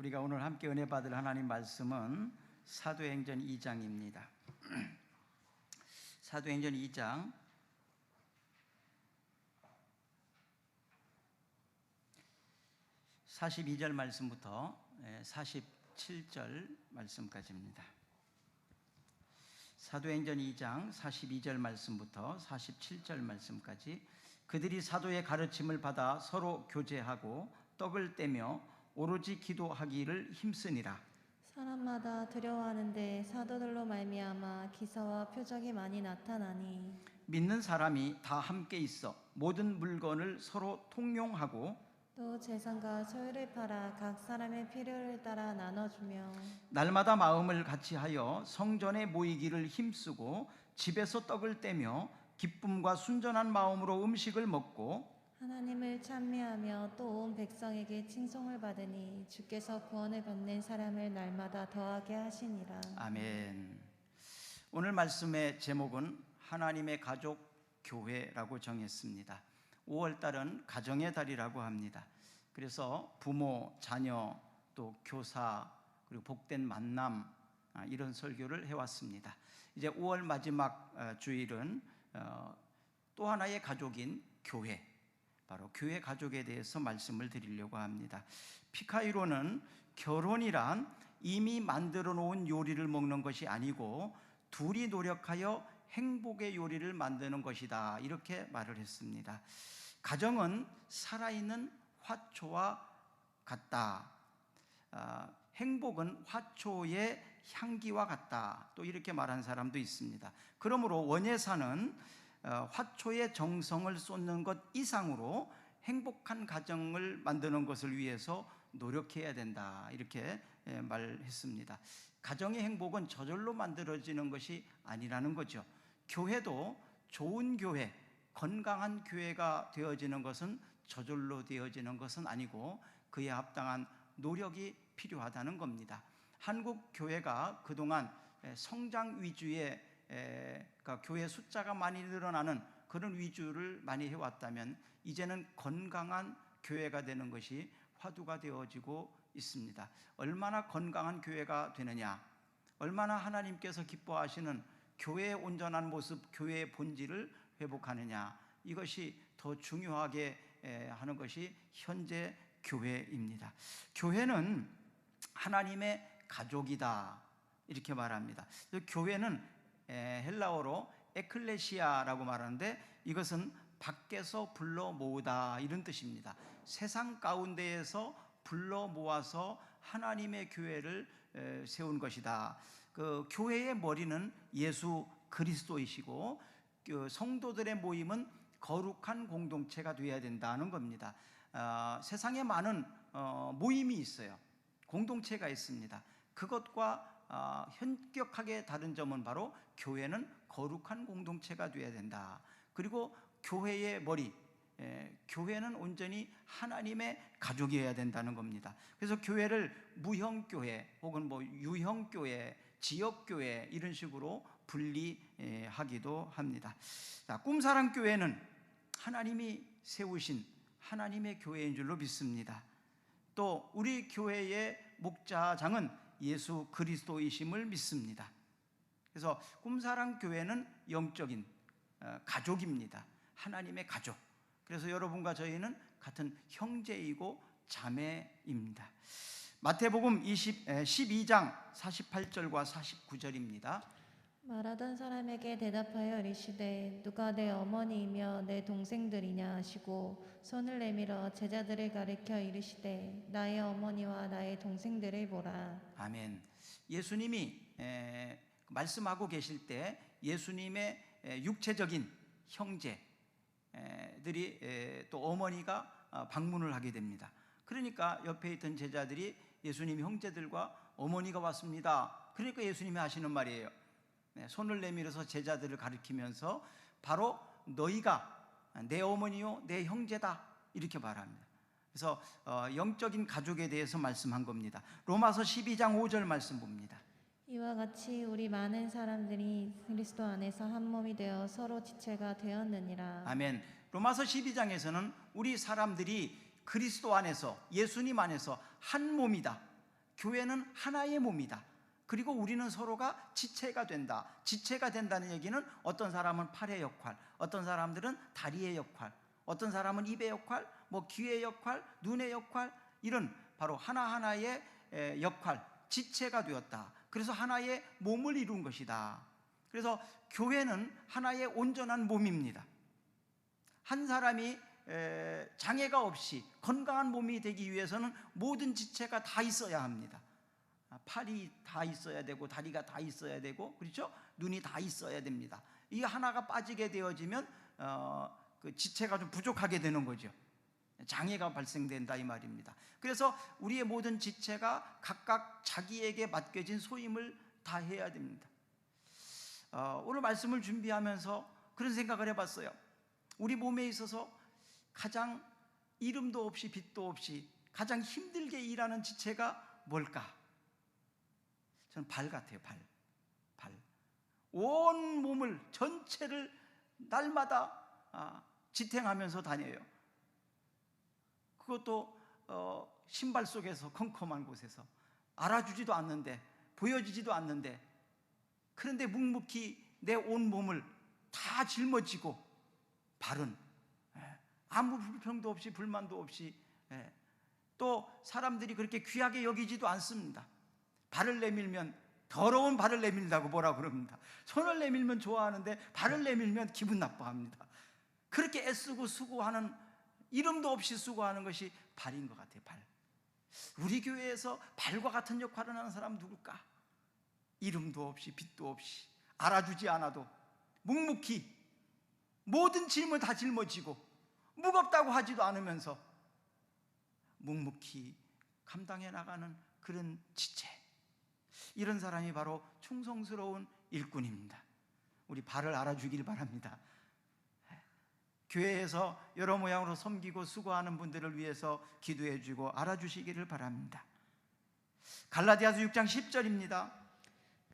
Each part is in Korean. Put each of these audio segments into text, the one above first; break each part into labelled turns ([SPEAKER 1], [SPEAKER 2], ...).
[SPEAKER 1] 우리가 오늘 함께 은혜 받을 하나님 말씀은 사도행전 2장입니다. 사도행전 2장 42절 말씀부터 47절 말씀까지입니다. 사도행전 2장 42절 말씀부터 47절 말씀까지. 그들이 사도의 가르침을 받아 서로 교제하고 떡을 떼며 오로지 기도하기를 힘쓰니라.
[SPEAKER 2] 사람마다 두려워하는데 사도들로 말미암아 기사와 표적이 많이 나타나니
[SPEAKER 1] 믿는 사람이 다 함께 있어 모든 물건을 서로 통용하고
[SPEAKER 2] 또 재산과 소유를 팔아 각 사람의 필요를 따라 나눠주며
[SPEAKER 1] 날마다 마음을 같이하여 성전에 모이기를 힘쓰고 집에서 떡을 떼며 기쁨과 순전한 마음으로 음식을 먹고
[SPEAKER 2] 하나님을 찬미하며 또 온 백성에게 칭송을 받으니 주께서 구원을 받는 사람을 날마다 더하게 하시니라.
[SPEAKER 1] 아멘. 오늘 말씀의 제목은 하나님의 가족 교회라고 정했습니다. 5월달은 가정의 달이라고 합니다. 그래서 부모, 자녀, 또 교사, 그리고 복된 만남, 이런 설교를 해왔습니다. 이제 5월 마지막 주일은 또 하나의 가족인 교회, 바로 교회 가족에 대해서 말씀을 드리려고 합니다. 피카이로는 결혼이란 이미 만들어 놓은 요리를 먹는 것이 아니고 둘이 노력하여 행복의 요리를 만드는 것이다, 이렇게 말을 했습니다. 가정은 살아있는 화초와 같다. 행복은 화초의 향기와 같다, 또 이렇게 말한 사람도 있습니다. 그러므로 원예사는 화초의 정성을 쏟는 것 이상으로 행복한 가정을 만드는 것을 위해서 노력해야 된다, 이렇게 말했습니다. 가정의 행복은 저절로 만들어지는 것이 아니라는 거죠. 교회도 좋은 교회, 건강한 교회가 되어지는 것은 저절로 되어지는 것은 아니고 그에 합당한 노력이 필요하다는 겁니다. 한국 교회가 그동안 성장 위주의 교회 숫자가 많이 늘어나는 그런 위주를 많이 해왔다면 이제는 건강한 교회가 되는 것이 화두가 되어지고 있습니다. 얼마나 건강한 교회가 되느냐, 얼마나 하나님께서 기뻐하시는 교회의 온전한 모습, 교회의 본질을 회복하느냐, 이것이 더 중요하게 하는 것이 현재 교회입니다. 교회는 하나님의 가족이다, 이렇게 말합니다. 교회는 헬라어로 에클레시아라고 말하는데 이것은 밖에서 불러 모으다, 이런 뜻입니다. 세상 가운데에서 불러 모아서 하나님의 교회를 세운 것이다. 그 교회의 머리는 예수 그리스도이시고 성도들의 모임은 거룩한 공동체가 되어야 된다는 겁니다. 세상에 많은 모임이 있어요. 공동체가 있습니다. 그것과 현격하게 다른 점은 바로 교회는 거룩한 공동체가 되어야 된다. 그리고 교회의 머리, 교회는 온전히 하나님의 가족이어야 된다는 겁니다. 그래서 교회를 무형교회 혹은 유형교회, 지역교회, 이런 식으로 분리하기도 합니다. 꿈사랑교회는 하나님이 세우신 하나님의 교회인 줄로 믿습니다. 또 우리 교회의 목자장은 예수 그리스도이심을 믿습니다. 그래서 꿈사랑교회는 영적인 가족입니다. 하나님의 가족. 그래서 여러분과 저희는 같은 형제이고 자매입니다. 마태복음 12장 48절과 49절입니다.
[SPEAKER 2] 말하던 사람에게 대답하여 이르시되 누가 내 어머니이며 내 동생들이냐 하시고 손을 내밀어 제자들을 가리켜 이르시되 나의 어머니와 나의 동생들을 보라.
[SPEAKER 1] 아멘. 예수님이 말씀하고 계실 때 예수님의 육체적인 형제들이 또 어머니가 방문을 하게 됩니다. 그러니까 옆에 있던 제자들이 예수님 형제들과 어머니가 왔습니다. 그러니까 예수님이 하시는 말이에요. 손을 내밀어서 제자들을 가리키면서 바로 너희가 내 어머니요 내 형제다, 이렇게 말합니다. 그래서 영적인 가족에 대해서 말씀한 겁니다. 로마서 12장 5절 말씀 봅니다.
[SPEAKER 2] 이와 같이 우리 많은 사람들이 그리스도 안에서 한 몸이 되어 서로 지체가 되었느니라.
[SPEAKER 1] 아멘. 로마서 12장에서는 우리 사람들이 그리스도 안에서, 예수님 안에서 한 몸이다, 교회는 하나의 몸이다. 그리고 우리는 서로가 지체가 된다. 지체가 된다는 얘기는 어떤 사람은 팔의 역할, 어떤 사람들은 다리의 역할, 어떤 사람은 입의 역할, 뭐 귀의 역할, 눈의 역할, 이런 바로 하나하나의 역할, 지체가 되었다. 그래서 하나의 몸을 이룬 것이다. 그래서 교회는 하나의 온전한 몸입니다. 한 사람이 장애가 없이 건강한 몸이 되기 위해서는 모든 지체가 다 있어야 합니다. 팔이 다 있어야 되고, 다리가 다 있어야 되고, 그렇죠? 눈이 다 있어야 됩니다. 이 하나가 빠지게 되어지면 그 지체가 좀 부족하게 되는 거죠. 장애가 발생된다 이 말입니다. 그래서 우리의 모든 지체가 각각 자기에게 맡겨진 소임을 다 해야 됩니다. 오늘 말씀을 준비하면서 그런 생각을 해봤어요. 우리 몸에 있어서 가장 이름도 없이 빛도 없이 가장 힘들게 일하는 지체가 뭘까? 저는 발 같아요. 발. 온 몸을 전체를 날마다 지탱하면서 다녀요. 그것도 신발 속에서, 컴컴한 곳에서 알아주지도 않는데, 보여지지도 않는데, 그런데 묵묵히 내 온 몸을 다 짊어지고, 발은 아무 불평도 없이 불만도 없이, 또 사람들이 그렇게 귀하게 여기지도 않습니다. 발을 내밀면 더러운 발을 내밀다고 뭐라고 그럽니다. 손을 내밀면 좋아하는데 발을 내밀면 기분 나빠합니다. 그렇게 애쓰고 수고하는, 이름도 없이 수고하는 것이 발인 것 같아요. 발. 우리 교회에서 발과 같은 역할을 하는 사람 누굴까? 이름도 없이 빛도 없이 알아주지 않아도 묵묵히 모든 짐을 다 짊어지고 무겁다고 하지도 않으면서 묵묵히 감당해 나가는 그런 지체, 이런 사람이 바로 충성스러운 일꾼입니다. 우리 발을 알아주길 바랍니다. 교회에서 여러 모양으로 섬기고 수고하는 분들을 위해서 기도해 주고 알아주시기를 바랍니다. 갈라디아서 6장 10절입니다.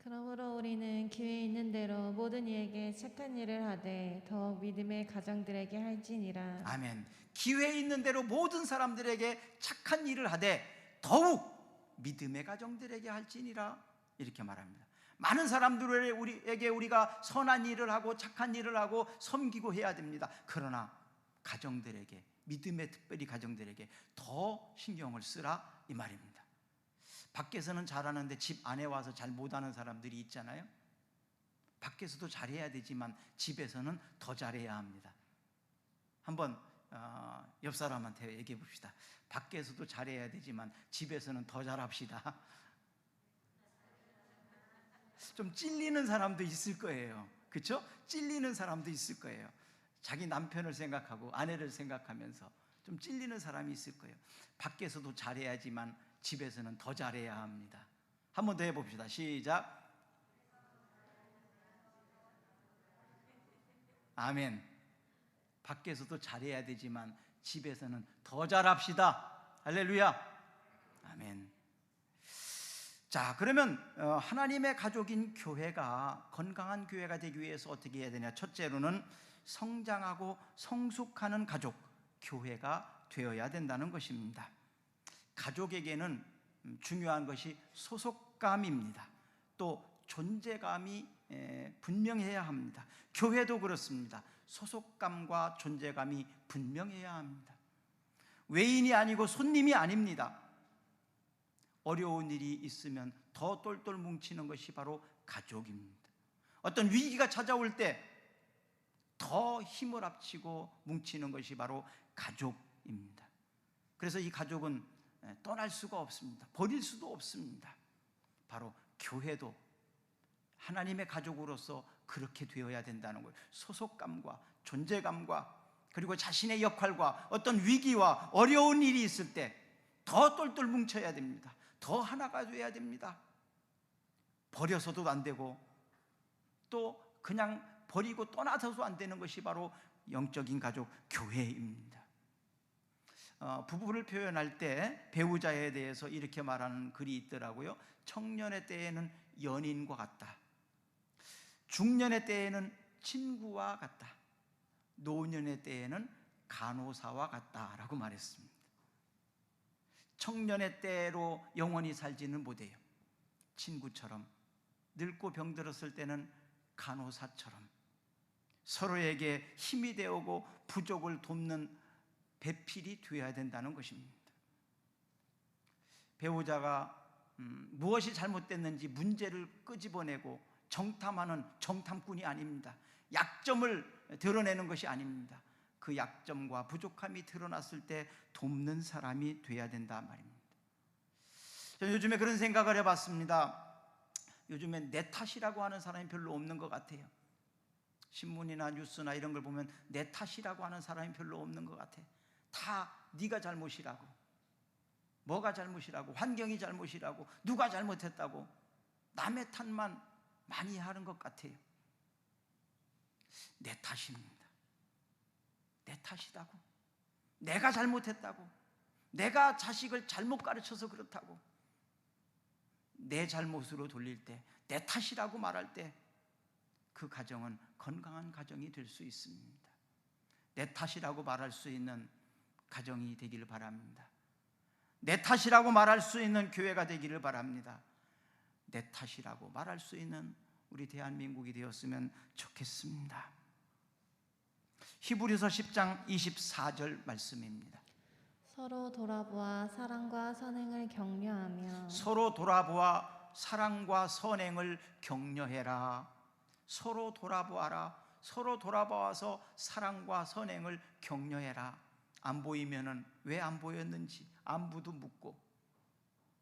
[SPEAKER 2] 그러므로 우리는 기회 있는 대로 모든 이에게 착한 일을 하되 더욱 믿음의 가정들에게 할지니라. 아멘.
[SPEAKER 1] 기회 있는 대로 모든 사람들에게 착한 일을 하되 더욱 믿음의 가정들에게 할지니라, 이렇게 말합니다. 많은 사람들에게 우리가 선한 일을 하고 착한 일을 하고 섬기고 해야 됩니다. 그러나 가정들에게, 믿음의 특별히 가정들에게 더 신경을 쓰라 이 말입니다. 밖에서는 잘하는데 집 안에 와서 잘 못하는 사람들이 있잖아요. 밖에서도 잘해야 되지만 집에서는 더 잘해야 합니다. 한번 옆 사람한테 얘기해 봅시다. 밖에서도 잘해야 되지만 집에서는 더 잘합시다. 좀 찔리는 사람도 있을 거예요. 그렇죠? 찔리는 사람도 있을 거예요. 자기 남편을 생각하고 아내를 생각하면서 좀 찔리는 사람이 있을 거예요. 밖에서도 잘해야지만 집에서는 더 잘해야 합니다. 한 번 더 해봅시다. 시작. 아멘. 밖에서도 잘해야 되지만 집에서는 더 잘합시다. 할렐루야. 아멘. 자, 그러면 하나님의 가족인 교회가 건강한 교회가 되기 위해서 어떻게 해야 되냐? 첫째로는 성장하고 성숙하는 가족, 교회가 되어야 된다는 것입니다. 가족에게는 중요한 것이 소속감입니다. 또 존재감이 분명해야 합니다. 교회도 그렇습니다. 소속감과 존재감이 분명해야 합니다. 외인이 아니고 손님이 아닙니다. 어려운 일이 있으면 더 똘똘 뭉치는 것이 바로 가족입니다. 어떤 위기가 찾아올 때 더 힘을 합치고 뭉치는 것이 바로 가족입니다. 그래서 이 가족은 떠날 수가 없습니다. 버릴 수도 없습니다. 바로 교회도 하나님의 가족으로서 그렇게 되어야 된다는 거예요. 소속감과 존재감과 그리고 자신의 역할과 어떤 위기와 어려운 일이 있을 때 더 똘똘 뭉쳐야 됩니다. 더 하나가 돼야 됩니다. 버려서도 안 되고 또 그냥 버리고 떠나서도 안 되는 것이 바로 영적인 가족, 교회입니다. 부부를 표현할 때 배우자에 대해서 이렇게 말하는 글이 있더라고요. 청년의 때에는 연인과 같다. 중년의 때에는 친구와 같다. 노년의 때에는 간호사와 같다라고 말했습니다. 청년의 때로 영원히 살지는 못해요. 친구처럼, 늙고 병들었을 때는 간호사처럼 서로에게 힘이 되어오고 부족을 돕는 배필이 되어야 된다는 것입니다. 배우자가 무엇이 잘못됐는지 문제를 끄집어내고 정탐하는 정탐꾼이 아닙니다. 약점을 드러내는 것이 아닙니다. 그 약점과 부족함이 드러났을 때 돕는 사람이 돼야 된다 말입니다. 저는 요즘에 그런 생각을 해봤습니다. 요즘엔 내 탓이라고 하는 사람이 별로 없는 것 같아요. 신문이나 뉴스나 이런 걸 보면 내 탓이라고 하는 사람이 별로 없는 것 같아요. 다 네가 잘못이라고, 뭐가 잘못이라고, 환경이 잘못이라고, 누가 잘못했다고 남의 탓만 많이 하는 것 같아요. 내 탓입니다. 내 탓이다고, 내가 잘못했다고, 내가 자식을 잘못 가르쳐서 그렇다고 내 잘못으로 돌릴 때, 내 탓이라고 말할 때 그 가정은 건강한 가정이 될 수 있습니다. 내 탓이라고 말할 수 있는 가정이 되기를 바랍니다. 내 탓이라고 말할 수 있는 교회가 되기를 바랍니다. 내 탓이라고 말할 수 있는 우리 대한민국이 되었으면 좋겠습니다. 히브리서 10장 24절 말씀입니다.
[SPEAKER 2] 서로 돌아보아 사랑과 선행을 격려하며
[SPEAKER 1] 서로 돌아보아 사랑과 선행을 격려해라. 서로 돌아보아라. 서로 돌아보아서 사랑과 선행을 격려해라. 안 보이면은 왜 안 보였는지 안부도 묻고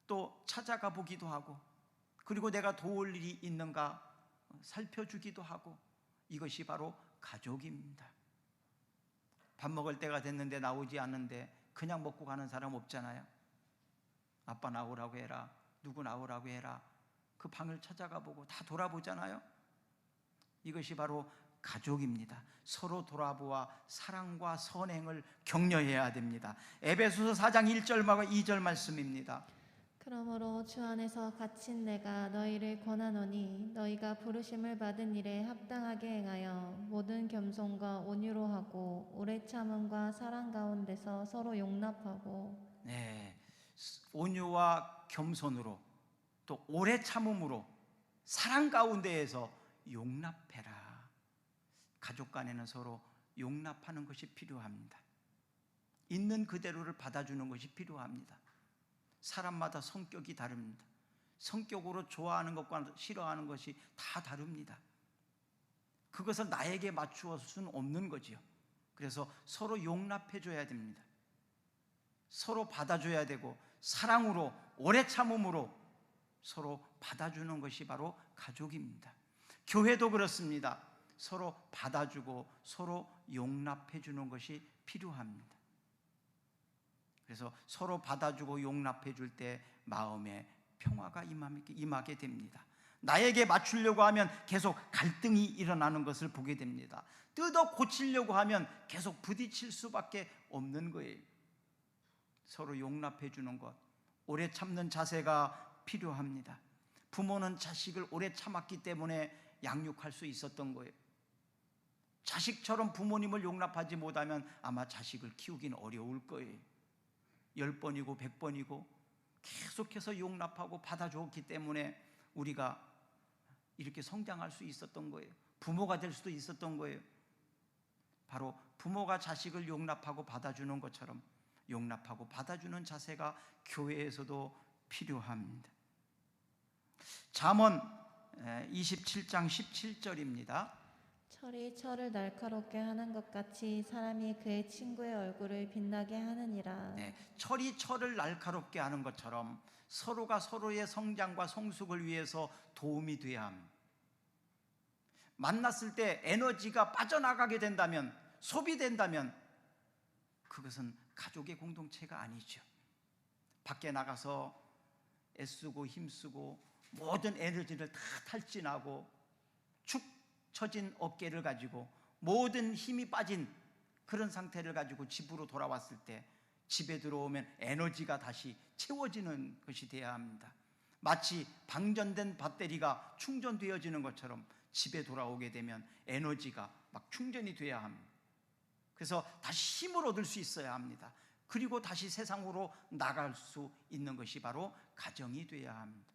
[SPEAKER 1] 또 찾아가 보기도 하고, 그리고 내가 도울 일이 있는가 살펴주기도 하고, 이것이 바로 가족입니다. 밥 먹을 때가 됐는데 나오지 않는데 그냥 먹고 가는 사람 없잖아요. 아빠 나오라고 해라, 누구 나오라고 해라, 그 방을 찾아가 보고 다 돌아보잖아요. 이것이 바로 가족입니다. 서로 돌아보아 사랑과 선행을 격려해야 됩니다. 에베소서 4장 1절과 2절 말씀입니다.
[SPEAKER 2] 그러므로 주 안에서 갇힌 내가 너희를 권하노니 너희가 부르심을 받은 일에 합당하게 행하여 모든 겸손과 온유로 하고 오래 참음과 사랑 가운데서 서로 용납하고.
[SPEAKER 1] 네, 온유와 겸손으로 또 오래 참음으로 사랑 가운데에서 용납해라. 가족 간에는 서로 용납하는 것이 필요합니다. 있는 그대로를 받아주는 것이 필요합니다. 사람마다 성격이 다릅니다. 성격으로 좋아하는 것과 싫어하는 것이 다 다릅니다. 그것을 나에게 맞추어 수는 없는 거지요. 그래서 서로 용납해 줘야 됩니다. 서로 받아줘야 되고, 사랑으로 오래 참음으로 서로 받아주는 것이 바로 가족입니다. 교회도 그렇습니다. 서로 받아주고 서로 용납해 주는 것이 필요합니다. 그래서 서로 받아주고 용납해 줄 때 마음에 평화가 임하게 됩니다. 나에게 맞추려고 하면 계속 갈등이 일어나는 것을 보게 됩니다. 뜯어 고치려고 하면 계속 부딪힐 수밖에 없는 거예요. 서로 용납해 주는 것, 오래 참는 자세가 필요합니다. 부모는 자식을 오래 참았기 때문에 양육할 수 있었던 거예요. 자식처럼 부모님을 용납하지 못하면 아마 자식을 키우기는 어려울 거예요. 10번이고 100번이고 계속해서 용납하고 받아줬기 때문에 우리가 이렇게 성장할 수 있었던 거예요. 부모가 될 수도 있었던 거예요. 바로 부모가 자식을 용납하고 받아주는 것처럼 용납하고 받아주는 자세가 교회에서도 필요합니다. 잠언 27장 17절입니다.
[SPEAKER 2] 철이 철을 날카롭게 하는 것 같이 사람이 그의 친구의 얼굴을 빛나게 하느니라.
[SPEAKER 1] 네, 철이 철을 날카롭게 하는 것처럼 서로가 서로의 성장과 성숙을 위해서 도움이 돼야 합니다. 만났을 때 에너지가 빠져나가게 된다면, 소비된다면 그것은 가족의 공동체가 아니죠. 밖에 나가서 애쓰고 힘쓰고 모든 에너지를 다 탈진하고 축 처진 어깨를 가지고 모든 힘이 빠진 그런 상태를 가지고 집으로 돌아왔을 때 집에 들어오면 에너지가 다시 채워지는 것이 되어야 합니다. 마치 방전된 배터리가 충전되어지는 것처럼 집에 돌아오게 되면 에너지가 막 충전이 되어야 합니다. 그래서 다시 힘을 얻을 수 있어야 합니다. 그리고 다시 세상으로 나갈 수 있는 것이 바로 가정이 되어야 합니다.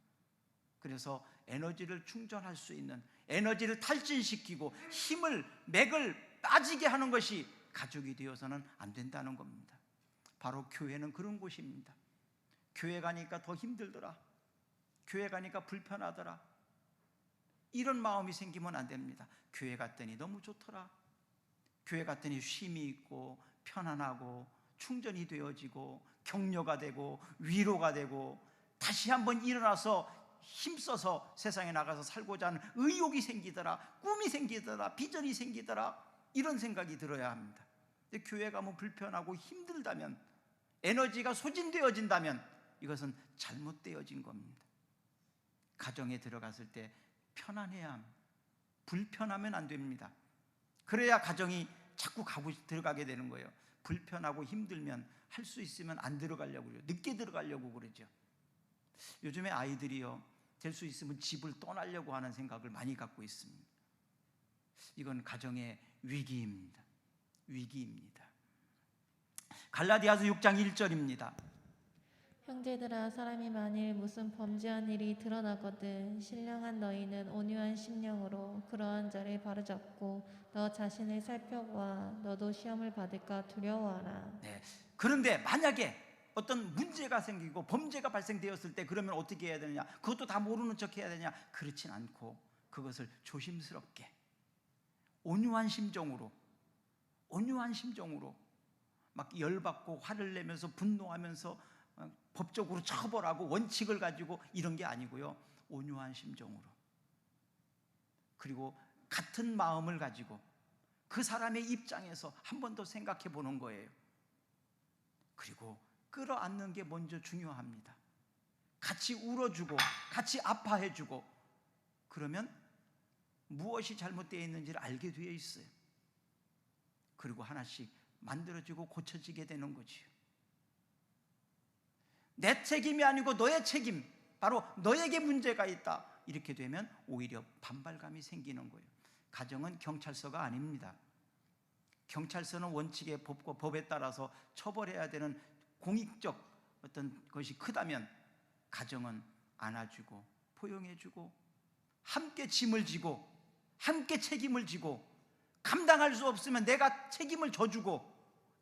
[SPEAKER 1] 그래서 에너지를 충전할 수 있는, 에너지를 탈진시키고 힘을, 맥을 빠지게 하는 것이 가족이 되어서는 안 된다는 겁니다. 바로 교회는 그런 곳입니다. 교회 가니까 더 힘들더라, 교회 가니까 불편하더라, 이런 마음이 생기면 안 됩니다. 교회 갔더니 너무 좋더라, 교회 갔더니 쉼이 있고 편안하고 충전이 되어지고 격려가 되고 위로가 되고 다시 한번 일어나서 힘써서 세상에 나가서 살고자 하는 의욕이 생기더라, 꿈이 생기더라, 비전이 생기더라, 이런 생각이 들어야 합니다. 근데 교회 가면 불편하고 힘들다면, 에너지가 소진되어진다면 이것은 잘못되어진 겁니다. 가정에 들어갔을 때 편안해야 합니다. 불편하면 안 됩니다. 그래야 가정이 자꾸 들어가게 되는 거예요. 불편하고 힘들면 할 수 있으면 안 들어가려고 그래요. 늦게 들어가려고 그러죠. 요즘에 아이들이요, 될 수 있으면 집을 떠나려고 하는 생각을 많이 갖고 있습니다. 이건 가정의 위기입니다. 위기입니다. 갈라디아서 6장 1절입니다.
[SPEAKER 2] 형제들아, 사람이 만일 무슨 범죄한 일이 드러나거든 신령한 너희는 온유한 심령으로 그러한 자를 바로잡고 너 자신을 살펴보아 너도 시험을 받을까 두려워하라.
[SPEAKER 1] 네. 그런데 만약에 어떤 문제가 생기고 범죄가 발생되었을 때 그러면 어떻게 해야 되느냐? 그것도 다 모르는 척 해야 되냐? 그렇진 않고 그것을 조심스럽게 온유한 심정으로 막 열받고 화를 내면서 분노하면서 법적으로 처벌하고 원칙을 가지고 이런 게 아니고요, 온유한 심정으로, 그리고 같은 마음을 가지고 그 사람의 입장에서 한 번 더 생각해 보는 거예요. 그리고 끌어안는 게 먼저 중요합니다. 같이 울어주고 같이 아파해주고, 그러면 무엇이 잘못되어 있는지를 알게 되어 있어요. 그리고 하나씩 만들어지고 고쳐지게 되는 거지요. 내 책임이 아니고 너의 책임, 바로 너에게 문제가 있다, 이렇게 되면 오히려 반발감이 생기는 거예요. 가정은 경찰서가 아닙니다. 경찰서는 원칙의 법과 법에 따라서 처벌해야 되는 공익적 어떤 것이 크다면, 가정은 안아주고 포용해주고 함께 짐을 지고 함께 책임을 지고 감당할 수 없으면 내가 책임을 져주고,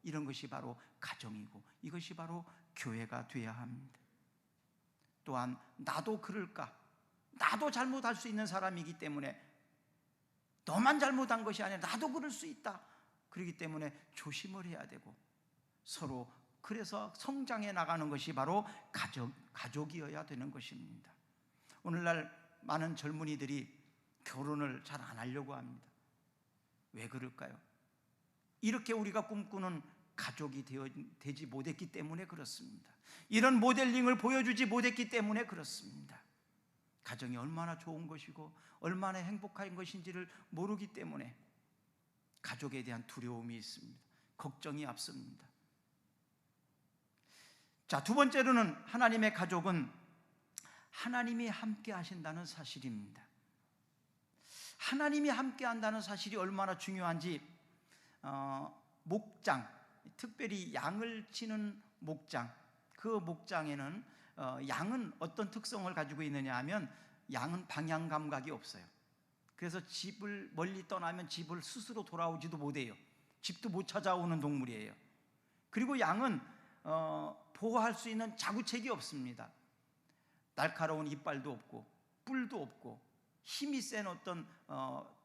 [SPEAKER 1] 이런 것이 바로 가정이고 이것이 바로 교회가 되어야 합니다. 또한 나도 그럴까, 나도 잘못할 수 있는 사람이기 때문에, 너만 잘못한 것이 아니라 나도 그럴 수 있다, 그렇기 때문에 조심을 해야 되고 서로, 그래서 성장해 나가는 것이 바로 가족이어야 되는 것입니다. 오늘날 많은 젊은이들이 결혼을 잘 안 하려고 합니다. 왜 그럴까요? 이렇게 우리가 꿈꾸는 가족이 되지 못했기 때문에 그렇습니다. 이런 모델링을 보여주지 못했기 때문에 그렇습니다. 가정이 얼마나 좋은 것이고 얼마나 행복한 것인지를 모르기 때문에 가족에 대한 두려움이 있습니다. 걱정이 앞섭니다. 자, 두 번째로는 하나님의 가족은 하나님이 함께 하신다는 사실입니다. 하나님이 함께 한다는 사실이 얼마나 중요한지, 목장, 특별히 양을 치는 목장, 그 목장에는 양은 어떤 특성을 가지고 있느냐 하면, 양은 방향 감각이 없어요. 그래서 집을 멀리 떠나면 집을 스스로 돌아오지도 못해요. 집도 못 찾아오는 동물이에요. 그리고 양은 보호할 수 있는 자구책이 없습니다. 날카로운 이빨도 없고 뿔도 없고 힘이 센 어떤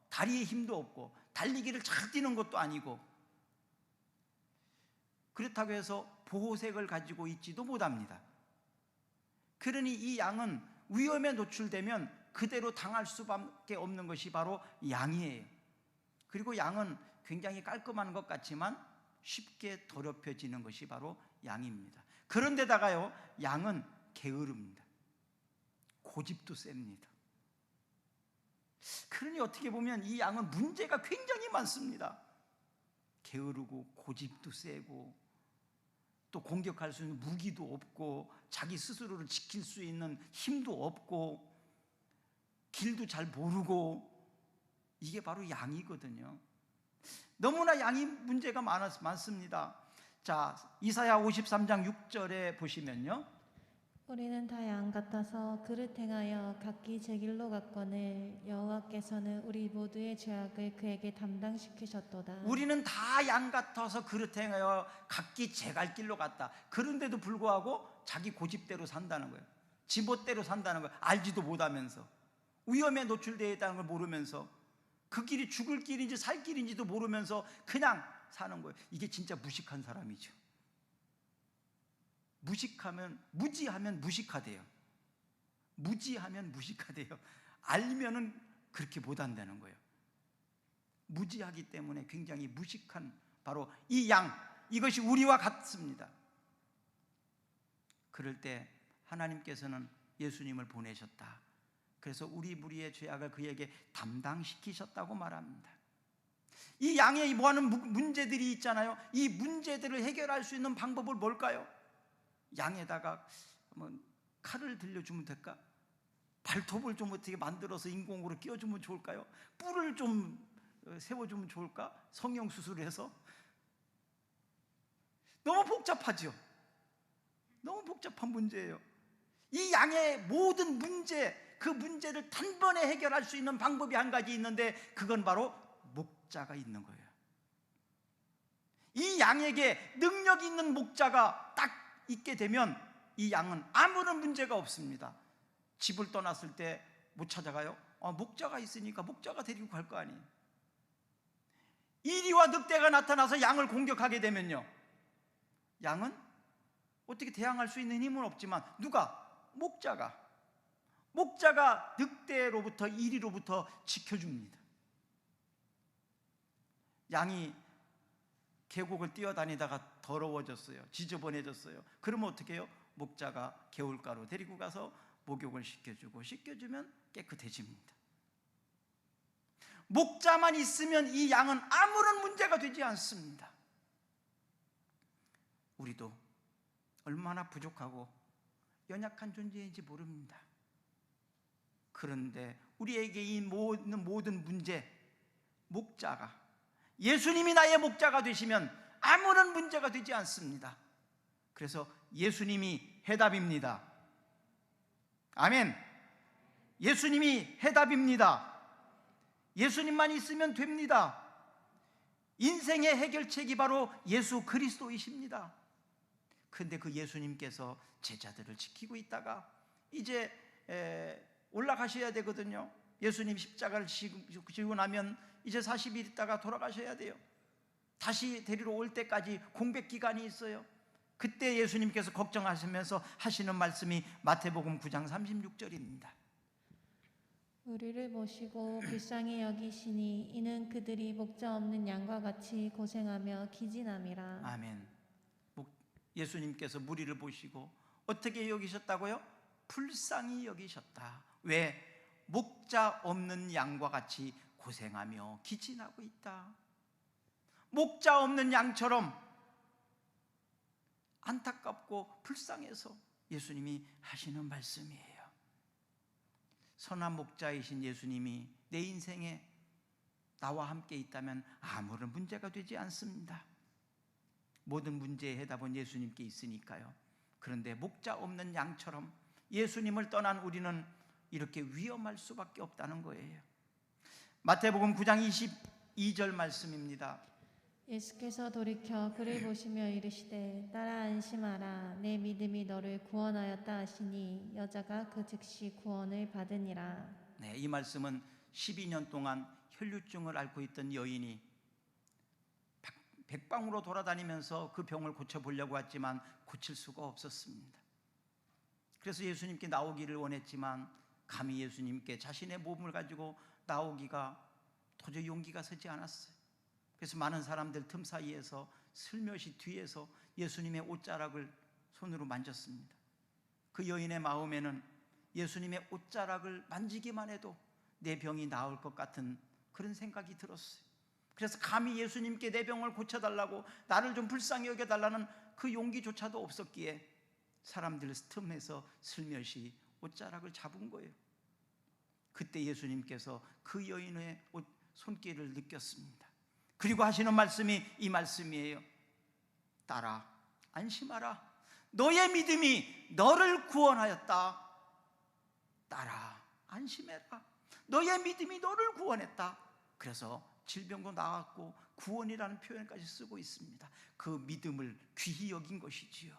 [SPEAKER 1] 다리의 힘도 없고 달리기를 잘 뛰는 것도 아니고, 그렇다고 해서 보호색을 가지고 있지도 못합니다. 그러니 이 양은 위험에 노출되면 그대로 당할 수밖에 없는 것이 바로 양이에요. 그리고 양은 굉장히 깔끔한 것 같지만 쉽게 더럽혀지는 것이 바로 양입니다. 그런데다가요, 양은 게으릅니다. 고집도 셉니다. 그러니 어떻게 보면 이 양은 문제가 굉장히 많습니다. 게으르고 고집도 세고 또 공격할 수 있는 무기도 없고 자기 스스로를 지킬 수 있는 힘도 없고 길도 잘 모르고, 이게 바로 양이거든요. 너무나 양이 문제가 많습니다. 자, 이사야 53장 6절에 보시면요,
[SPEAKER 2] 우리는 다 양 같아서 그릇 행하여 각기 제 길로 갔거늘 여호와께서는 우리 모두의 죄악을 그에게 담당시키셨도다.
[SPEAKER 1] 우리는 다 양 같아서 그릇 행하여 각기 제 갈 길로 갔다. 그런데도 불구하고 자기 고집대로 산다는 거예요. 지멋대로 산다는 거예요. 알지도 못하면서, 위험에 노출되어 있다는 걸 모르면서, 그 길이 죽을 길인지 살 길인지도 모르면서 그냥 사는 거예요. 이게 진짜 무식한 사람이죠. 무지하면 무식하대요. 무지하면 무식하대요. 알면은 그렇게 못한다는 거예요. 무지하기 때문에 굉장히 무식한, 바로 이 양, 이것이 우리와 같습니다. 그럴 때 하나님께서는 예수님을 보내셨다. 그래서 우리 무리의 죄악을 그에게 담당시키셨다고 말합니다. 이 양에 뭐하는 문제들이 있잖아요. 이 문제들을 해결할 수 있는 방법은 뭘까요? 양에다가 칼을 들려주면 될까? 발톱을 좀 어떻게 만들어서 인공으로 끼워주면 좋을까요? 뿔을 좀 세워주면 좋을까? 성형수술을 해서? 너무 복잡하죠. 너무 복잡한 문제예요. 이 양의 모든 문제, 그 문제를 단번에 해결할 수 있는 방법이 한 가지 있는데, 그건 바로 목자가 있는 거예요. 이 양에게 능력 있는 목자가 딱 있게 되면 이 양은 아무런 문제가 없습니다. 집을 떠났을 때 못 찾아가요? 목자가 있으니까 목자가 데리고 갈 거 아니에요. 이리와 늑대가 나타나서 양을 공격하게 되면요, 양은 어떻게 대항할 수 있는 힘은 없지만 누가? 목자가 늑대로부터, 이리로부터 지켜줍니다. 양이 계곡을 뛰어다니다가 더러워졌어요. 지저분해졌어요. 그러면 어떻게 해요? 목자가 개울가로 데리고 가서 목욕을 시켜주고, 씻겨주면 깨끗해집니다. 목자만 있으면 이 양은 아무런 문제가 되지 않습니다. 우리도 얼마나 부족하고 연약한 존재인지 모릅니다. 그런데 우리에게 이 모든 문제, 목자가, 예수님이 나의 목자가 되시면 아무런 문제가 되지 않습니다. 그래서 예수님이 해답입니다. 아멘. 예수님이 해답입니다. 예수님만 있으면 됩니다. 인생의 해결책이 바로 예수 그리스도이십니다. 그런데 그 예수님께서 제자들을 지키고 있다가 이제 올라가셔야 되거든요. 예수님 십자가를 지고 나면 이제 40일 있다가 돌아가셔야 돼요. 다시 데리러 올 때까지 공백 기간이 있어요. 그때 예수님께서 걱정하시면서 하시는 말씀이 마태복음 9장 36절입니다.
[SPEAKER 2] 우리를 모시고 불쌍히 여기시니 이는 그들이 목자 없는 양과 같이 고생하며 기진함이라.
[SPEAKER 1] 아멘. 예수님께서 무리를 보시고 어떻게 여기셨다고요? 불쌍히 여기셨다. 왜? 목자 없는 양과 같이 고생하며 기진하고 있다. 목자 없는 양처럼 안타깝고 불쌍해서 예수님이 하시는 말씀이에요. 선한 목자이신 예수님이 내 인생에 나와 함께 있다면 아무런 문제가 되지 않습니다. 모든 문제의 해답은 예수님께 있으니까요. 그런데 목자 없는 양처럼 예수님을 떠난 우리는 이렇게 위험할 수밖에 없다는 거예요. 마태복음 9장 22절 말씀입니다.
[SPEAKER 2] 예수께서 돌이켜 그를 보시며 이르시되 딸아 안심하라 내 믿음이 너를 구원하였다 하시니 여자가 그 즉시 구원을 받으니라.
[SPEAKER 1] 네, 이 말씀은 12년 동안 혈류증을 앓고 있던 여인이 백방으로 돌아다니면서 그 병을 고쳐보려고 했지만 고칠 수가 없었습니다. 그래서 예수님께 나오기를 원했지만 감히 예수님께 자신의 몸을 가지고 나오기가 도저히 용기가 서지 않았어요. 그래서 많은 사람들 틈 사이에서 슬며시 뒤에서 예수님의 옷자락을 손으로 만졌습니다. 그 여인의 마음에는 예수님의 옷자락을 만지기만 해도 내 병이 나을 것 같은 그런 생각이 들었어요. 그래서 감히 예수님께 내 병을 고쳐달라고, 나를 좀 불쌍히 여겨달라는 그 용기조차도 없었기에 사람들 틈에서 슬며시 옷자락을 잡은 거예요. 그때 예수님께서 그 여인의 손길을 느꼈습니다. 그리고 하시는 말씀이 이 말씀이에요. 딸아, 안심하라. 너의 믿음이 너를 구원하였다. 딸아, 안심해라. 너의 믿음이 너를 구원했다. 그래서 질병도 나았고 구원이라는 표현까지 쓰고 있습니다. 그 믿음을 귀히 여긴 것이지요.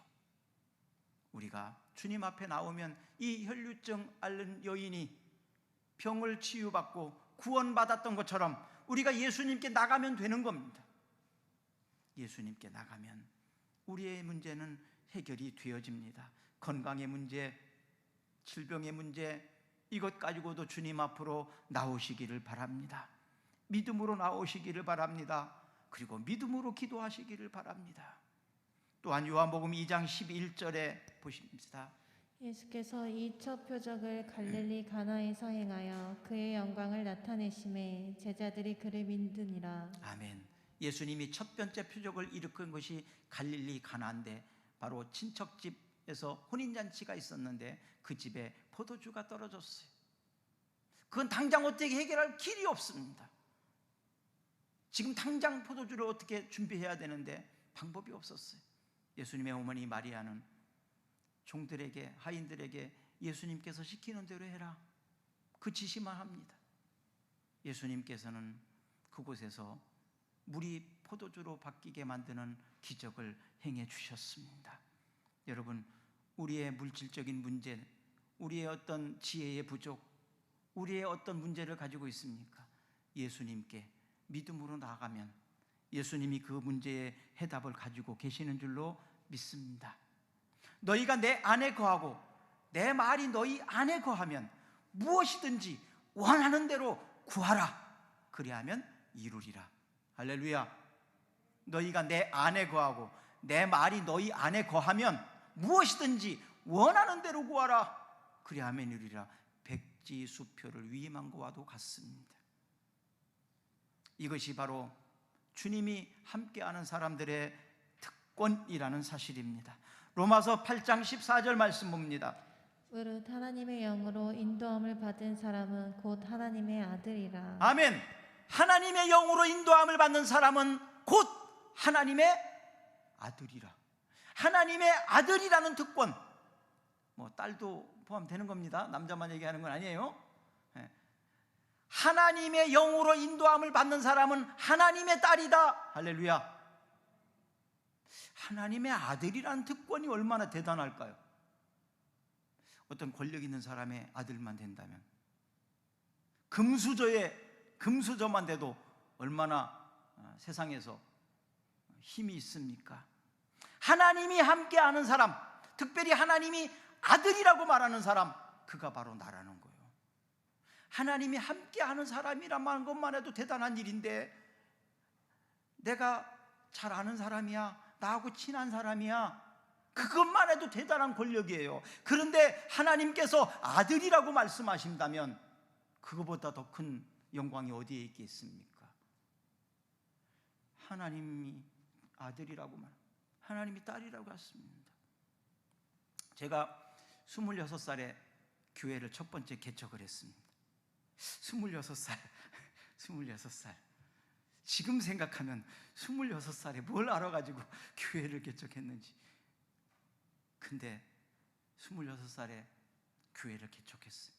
[SPEAKER 1] 우리가 주님 앞에 나오면 이 혈류증 앓는 여인이 병을 치유받고 구원받았던 것처럼 우리가 예수님께 나가면 되는 겁니다. 예수님께 나가면 우리의 문제는 해결이 되어집니다. 건강의 문제, 질병의 문제, 이것 가지고도 주님 앞으로 나오시기를 바랍니다. 믿음으로 나오시기를 바랍니다. 그리고 믿음으로 기도하시기를 바랍니다. 또한 요한복음 2장 11절에 보십니다.
[SPEAKER 2] 예수께서 이 첫 표적을 갈릴리 가나에서 행하여 그의 영광을 나타내심에 제자들이 그를 믿으니라.
[SPEAKER 1] 아멘. 예수님이 첫 번째 표적을 일으킨 것이 갈릴리 가나인데, 바로 친척집에서 혼인잔치가 있었는데 그 집에 포도주가 떨어졌어요. 그건 당장 어떻게 해결할 길이 없습니다. 지금 당장 포도주를 어떻게 준비해야 되는데 방법이 없었어요. 예수님의 어머니 마리아는 종들에게, 하인들에게 예수님께서 시키는 대로 해라, 그 지시만 합니다. 예수님께서는 그곳에서 물이 포도주로 바뀌게 만드는 기적을 행해 주셨습니다. 여러분, 우리의 물질적인 문제, 우리의 어떤 지혜의 부족, 우리의 어떤 문제를 가지고 있습니까? 예수님께 믿음으로 나아가면 예수님이 그 문제의 해답을 가지고 계시는 줄로 믿습니다. 너희가 내 안에 거하고 내 말이 너희 안에 거하면 무엇이든지 원하는 대로 구하라. 그리하면 이루리라. 할렐루야. 너희가 내 안에 거하고 내 말이 너희 안에 거하면 무엇이든지 원하는 대로 구하라. 그리하면 이루리라. 백지수표를 위임한 것과도 같습니다. 이것이 바로 주님이 함께하는 사람들의 특권이라는 사실입니다. 로마서 8장 14절 말씀 봅니다.
[SPEAKER 2] 으릇 하나님의 영으로 인도함을 받은 사람은 곧 하나님의 아들이라.
[SPEAKER 1] 아멘. 하나님의 영으로 인도함을 받는 사람은 곧 하나님의 아들이라. 하나님의 아들이라는 특권, 뭐 딸도 포함되는 겁니다. 남자만 얘기하는 건 아니에요. 하나님의 영으로 인도함을 받는 사람은 하나님의 딸이다. 할렐루야. 하나님의 아들이라는 특권이 얼마나 대단할까요? 어떤 권력 있는 사람의 아들만 된다면, 금수저만 돼도 얼마나 세상에서 힘이 있습니까? 하나님이 함께하는 사람, 특별히 하나님이 아들이라고 말하는 사람, 그가 바로 나라는 거예요. 하나님이 함께하는 사람이라는 것만 해도 대단한 일인데, 내가 잘 아는 사람이야, 나하고 친한 사람이야, 그것만 해도 대단한 권력이에요. 그런데 하나님께서 아들이라고 말씀하신다면 그것보다 더 큰 영광이 어디에 있겠습니까? 하나님이 아들이라고 하나님이 딸이라고 했습니다. 제가 26살에 교회를 첫 번째 개척을 했습니다. 26살. 지금 생각하면 26살에 뭘 알아가지고 교회를 개척했는지. 근데 26살에 교회를 개척했어요.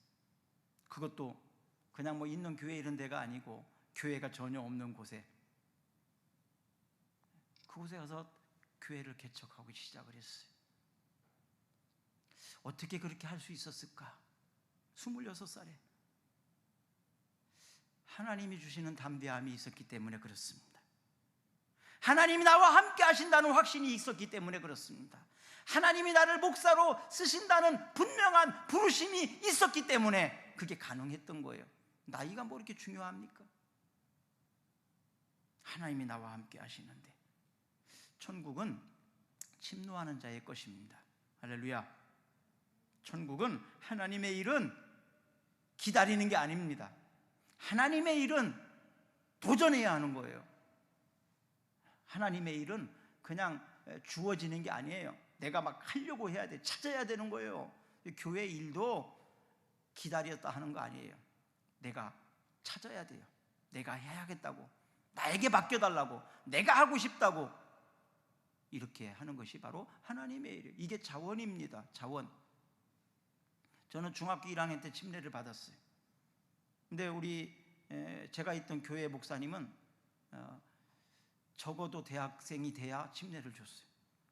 [SPEAKER 1] 그것도 그냥 뭐 있는 교회 이런 데가 아니고 교회가 전혀 없는 곳에, 그곳에 가서 교회를 개척하고 시작을 했어요. 어떻게 그렇게 할 수 있었을까? 26살에 하나님이 주시는 담대함이 있었기 때문에 그렇습니다. 하나님이 나와 함께 하신다는 확신이 있었기 때문에 그렇습니다. 하나님이 나를 목사로 쓰신다는 분명한 부르심이 있었기 때문에 그게 가능했던 거예요. 나이가 뭐 이렇게 중요합니까? 하나님이 나와 함께 하시는데, 천국은 침노하는 자의 것입니다. 할렐루야. 천국은 하나님의 일은 기다리는 게 아닙니다. 하나님의 일은 도전해야 하는 거예요. 하나님의 일은 그냥 주어지는 게 아니에요. 내가 막 하려고 해야 돼, 찾아야 되는 거예요. 교회 일도 기다렸다 하는 거 아니에요. 내가 찾아야 돼요. 내가 해야겠다고, 나에게 맡겨달라고, 내가 하고 싶다고 이렇게 하는 것이 바로 하나님의 일이에요. 이게 자원입니다. 자원. 저는 중학교 1학년 때 침례를 받았어요. 근데 제가 있던 교회 목사님은 적어도 대학생이 돼야 침례를 줬어요.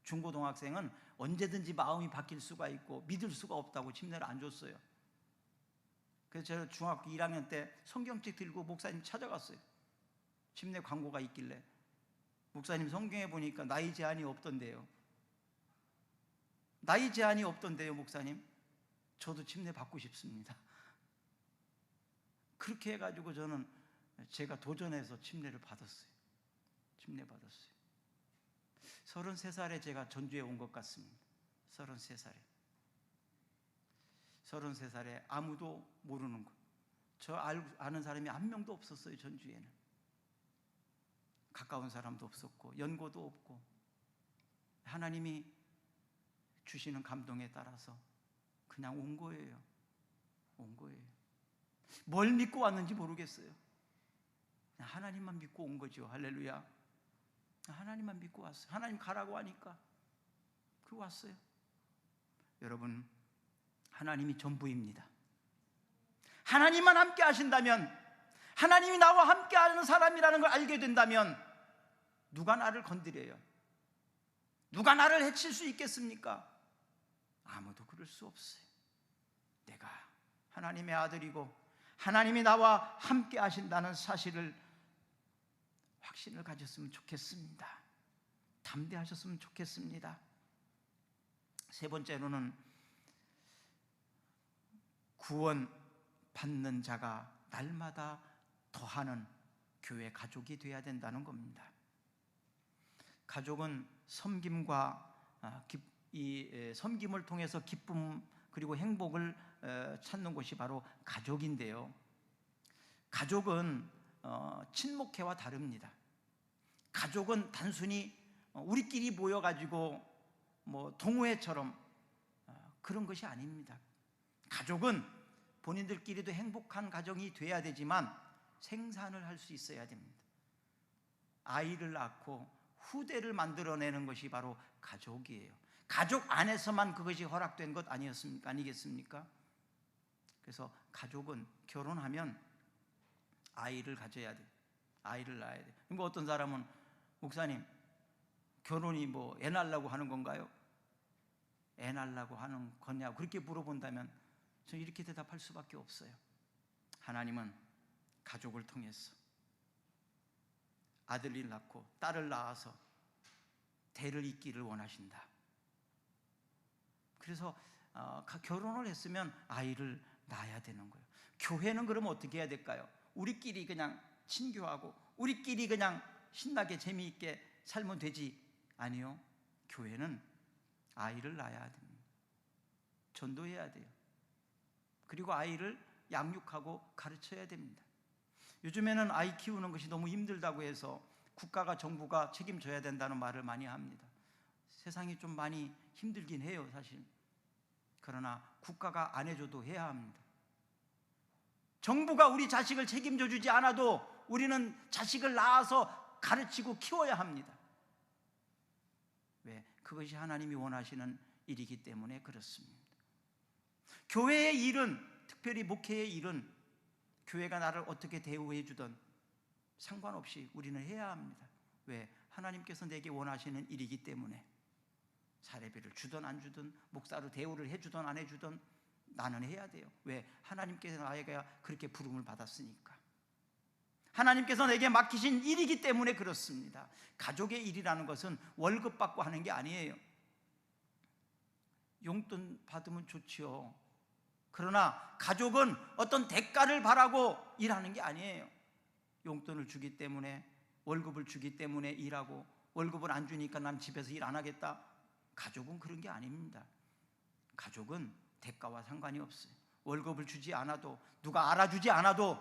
[SPEAKER 1] 중고등학생은 언제든지 마음이 바뀔 수가 있고 믿을 수가 없다고 침례를 안 줬어요. 그래서 제가 중학교 1학년 때 성경책 들고 목사님 찾아갔어요. 침례 광고가 있길래. 목사님, 성경에 보니까 나이 제한이 없던데요. 나이 제한이 없던데요, 목사님. 저도 침례 받고 싶습니다. 그렇게 해가지고 저는 제가 도전해서 침례를 받았어요. 침례 받았어요. 33살에 제가 전주에 온 것 같습니다. 33살에 아무도 모르는 것. 저 아는 사람이 한 명도 없었어요. 전주에는 가까운 사람도 없었고 연고도 없고, 하나님이 주시는 감동에 따라서 그냥 온 거예요. 뭘 믿고 왔는지 모르겠어요. 그냥 하나님만 믿고 온 거죠. 할렐루야. 하나님만 믿고 왔어요. 하나님 가라고 하니까 그 왔어요. 여러분, 하나님이 전부입니다. 하나님만 함께 하신다면, 하나님이 나와 함께 하는 사람이라는 걸 알게 된다면 누가 나를 건드려요? 누가 나를 해칠 수 있겠습니까? 아무도 그럴 수 없어요. 내가 하나님의 아들이고 하나님이 나와 함께 하신다는 사실을, 확신을 가졌으면 좋겠습니다. 담대하셨으면 좋겠습니다. 세 번째로는 구원 받는 자가 날마다 더하는 교회 가족이 되어야 된다는 겁니다. 가족은 섬김과 섬김을 통해서 기쁨 그리고 행복을 찾는 곳이 바로 가족인데요. 가족은 친목회와 다릅니다. 가족은 단순히 우리끼리 모여가지고 동호회처럼 그런 것이 아닙니다. 가족은 본인들끼리도 행복한 가정이 돼야 되지만 생산을 할 수 있어야 됩니다. 아이를 낳고 후대를 만들어내는 것이 바로 가족이에요. 가족 안에서만 그것이 허락된 것 아니겠습니까? 그래서 가족은 결혼하면 아이를 가져야 돼. 아이를 낳아야 돼. 그러니까 어떤 사람은, 목사님, 결혼이 애 낳으려고 하는 건가요? 애 낳으려고 하는 거냐고 그렇게 물어본다면 저는 이렇게 대답할 수밖에 없어요. 하나님은 가족을 통해서 아들을 낳고 딸을 낳아서 대를 잇기를 원하신다. 그래서 결혼을 했으면 아이를 낳아야 되는 거예요. 교회는 그러면 어떻게 해야 될까요? 우리끼리 그냥 친교하고 우리끼리 그냥 신나게 재미있게 살면 되지? 아니요. 교회는 아이를 낳아야 됩니다. 전도해야 돼요. 그리고 아이를 양육하고 가르쳐야 됩니다. 요즘에는 아이 키우는 것이 너무 힘들다고 해서 국가가, 정부가 책임져야 된다는 말을 많이 합니다. 세상이 좀 많이 힘들긴 해요, 사실. 그러나 국가가 안 해줘도 해야 합니다. 정부가 우리 자식을 책임져 주지 않아도 우리는 자식을 낳아서 가르치고 키워야 합니다. 왜? 그것이 하나님이 원하시는 일이기 때문에 그렇습니다. 교회의 일은, 특별히 목회의 일은 교회가 나를 어떻게 대우해 주든 상관없이 우리는 해야 합니다. 왜? 하나님께서 내게 원하시는 일이기 때문에. 사례비를 주든 안 주든, 목사로 대우를 해주든 안 해주든 나는 해야 돼요. 왜? 하나님께서 나에게 그렇게 부름을 받았으니까. 하나님께서 내게 맡기신 일이기 때문에 그렇습니다. 가족의 일이라는 것은 월급 받고 하는 게 아니에요. 용돈 받으면 좋지요. 그러나 가족은 어떤 대가를 바라고 일하는 게 아니에요. 용돈을 주기 때문에, 월급을 주기 때문에 일하고, 월급을 안 주니까 난 집에서 일 안 하겠다. 가족은 그런 게 아닙니다. 가족은 대가와 상관이 없어요. 월급을 주지 않아도, 누가 알아주지 않아도